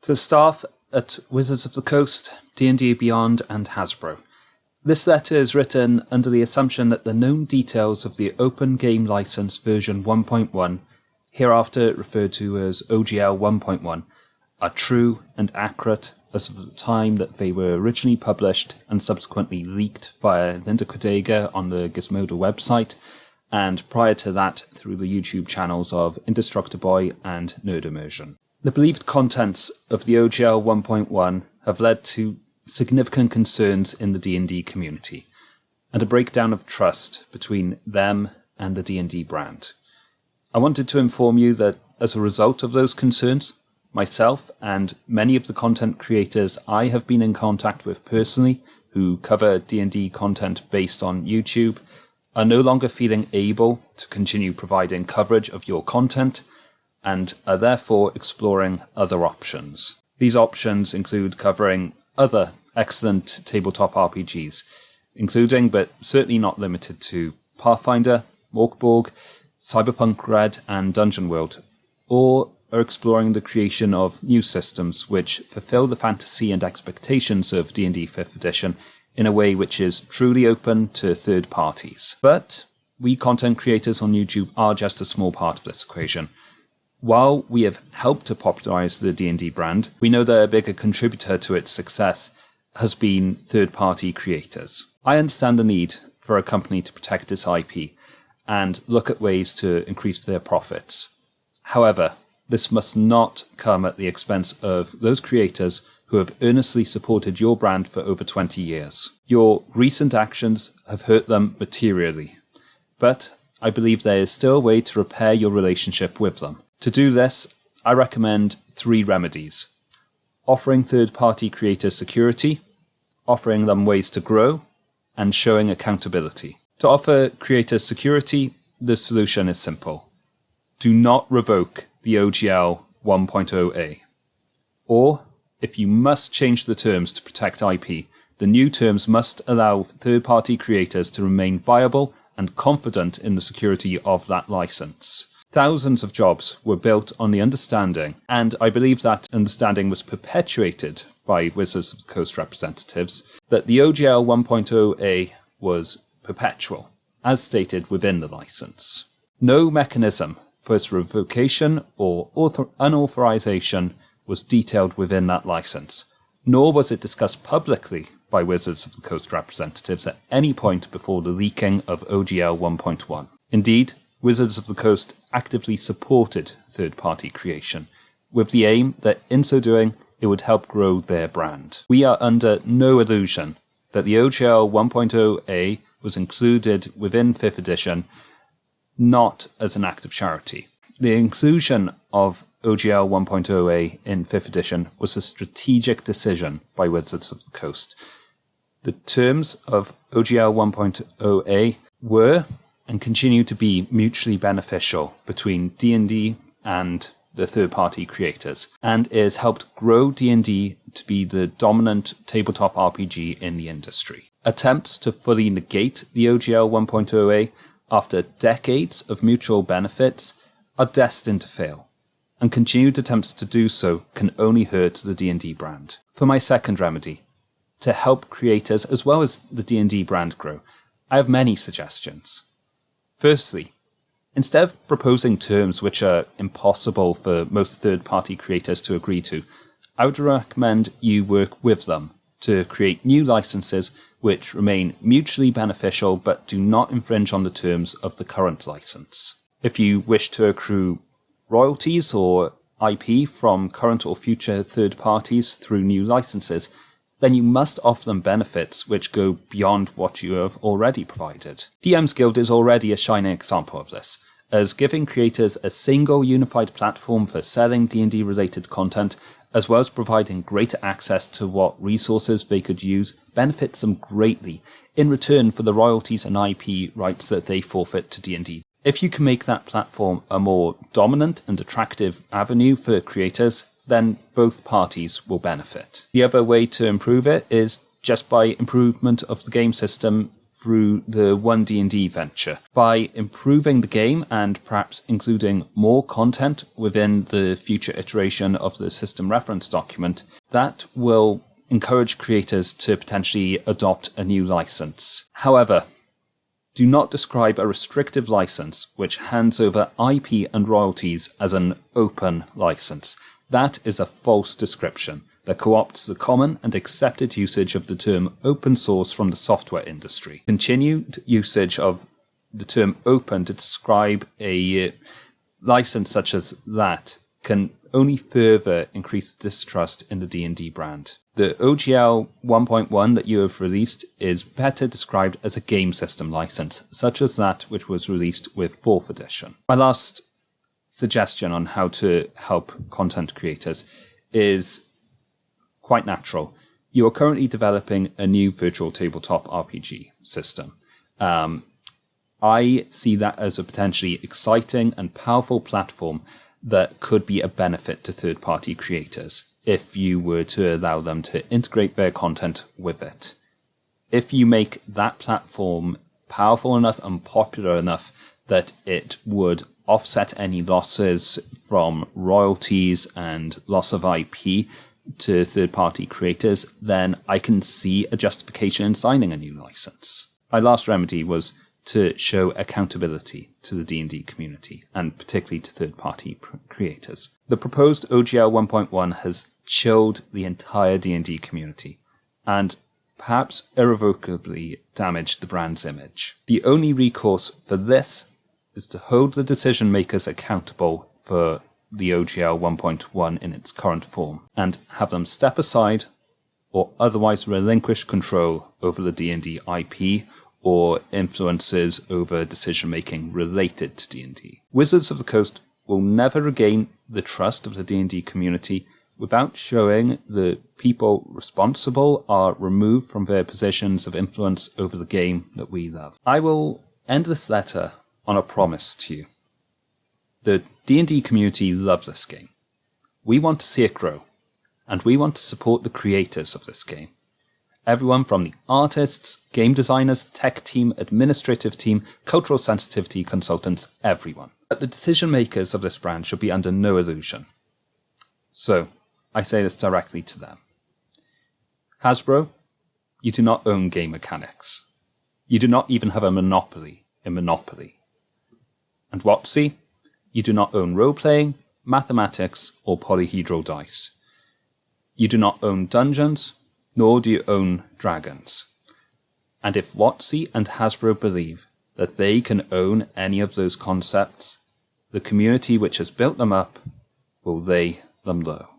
To staff at Wizards of the Coast, D&D Beyond and Hasbro. This letter is written under the assumption that the known details of the Open Game License version 1.1, hereafter referred to as OGL 1.1, are true and accurate as of the time that they were originally published and subsequently leaked via Linda Codega on the Gizmodo website, and prior to that through the YouTube channels of Indestructoboy and Nerd Immersion. The believed contents of the OGL 1.1 have led to significant concerns in the D&D community, and a breakdown of trust between them and the D&D brand. I wanted to inform you that as a result of those concerns, myself and many of the content creators I have been in contact with personally who cover D&D content based on YouTube are no longer feeling able to continue providing coverage of your content and are therefore exploring other options. These options include covering other excellent tabletop RPGs, including but certainly not limited to Pathfinder, Morkborg, Cyberpunk Red and Dungeon World, or are exploring the creation of new systems which fulfill the fantasy and expectations of D&D 5th edition in a way which is truly open to third parties. But we content creators on YouTube are just a small part of this equation. While we have helped to popularize the D&D brand, we know that a bigger contributor to its success has been third-party creators. I understand the need for a company to protect its IP and look at ways to increase their profits. However, this must not come at the expense of those creators who have earnestly supported your brand for over 20 years. Your recent actions have hurt them materially, but I believe there is still a way to repair your relationship with them. To do this, I recommend 3 remedies: offering third-party creators security, offering them ways to grow, and showing accountability. To offer creators security, the solution is simple. Do not revoke the OGL 1.0a. Or, if you must change the terms to protect IP, the new terms must allow third-party creators to remain viable and confident in the security of that license. Thousands of jobs were built on the understanding, and I believe that understanding was perpetuated by Wizards of the Coast representatives, that the OGL 1.0a was perpetual, as stated within the license. No mechanism for its revocation or unauthorization was detailed within that license, nor was it discussed publicly by Wizards of the Coast representatives at any point before the leaking of OGL 1.1. Indeed, Wizards of the Coast actively supported third-party creation, with the aim that in so doing it would help grow their brand. We are under no illusion that the OGL 1.0a was included within 5th edition not as an act of charity. The inclusion of OGL 1.0a in 5th edition was a strategic decision by Wizards of the Coast. The terms of OGL 1.0a were and continue to be mutually beneficial between D&D and the third-party creators, and it has helped grow D&D to be the dominant tabletop RPG in the industry. Attempts to fully negate the OGL 1.0a after decades of mutual benefits are destined to fail, and continued attempts to do so can only hurt the D&D brand. For my second remedy, to help creators as well as the D&D brand grow, I have many suggestions. Firstly, instead of proposing terms which are impossible for most third-party creators to agree to, I would recommend you work with them to create new licenses which remain mutually beneficial but do not infringe on the terms of the current license. If you wish to accrue royalties or IP from current or future third parties through new licenses, then you must offer them benefits which go beyond what you have already provided. DM's Guild is already a shining example of this, as giving creators a single unified platform for selling D&D related content, as well as providing greater access to what resources they could use, benefits them greatly in return for the royalties and IP rights that they forfeit to D&D. If you can make that platform a more dominant and attractive avenue for creators, then both parties will benefit. The other way to improve it is just by improvement of the game system through the 1D&D venture by improving the game and perhaps including more content within the future iteration of the system reference document. That will encourage creators to potentially adopt a new license. However, do not describe a restrictive license which hands over IP and royalties as an open license. That is a false description that co-opts the common and accepted usage of the term open source from the software industry. Continued usage of the term open to describe a license such as that can only further increase distrust in the D&D brand. The OGL 1.1 that you have released is better described as a game system license, such as that which was released with 4th edition. My last suggestion on how to help content creators is quite natural. You are currently developing a new virtual tabletop RPG system. I see that as a potentially exciting and powerful platform that could be a benefit to third-party creators if you were to allow them to integrate their content with it. If you make that platform powerful enough and popular enough that it would offset any losses from royalties and loss of IP to third-party creators, then I can see a justification in signing a new license. My last remedy was to show accountability to the D&D community, and particularly to third-party creators. The proposed OGL 1.1 has chilled the entire D&D community, and perhaps irrevocably damaged the brand's image. The only recourse for this is to hold the decision makers accountable for the OGL 1.1 in its current form, and have them step aside or otherwise relinquish control over the D&D IP or influences over decision-making related to D&D. Wizards of the Coast will never regain the trust of the D&D community without showing the people responsible are removed from their positions of influence over the game that we love. I will end this letter on a promise to you. The D&D community loves this game. We want to see it grow, and we want to support the creators of this game. Everyone from the artists, game designers, tech team, administrative team, cultural sensitivity consultants, everyone. But the decision makers of this brand should be under no illusion. So, I say this directly to them. Hasbro, you do not own game mechanics. You do not even have a monopoly in Monopoly. And WOTC, you do not own role-playing, mathematics, or polyhedral dice. You do not own dungeons, nor do you own dragons. And if WOTC and Hasbro believe that they can own any of those concepts, the community which has built them up will lay them low.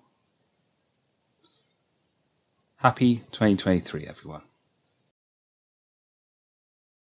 Happy 2023, everyone.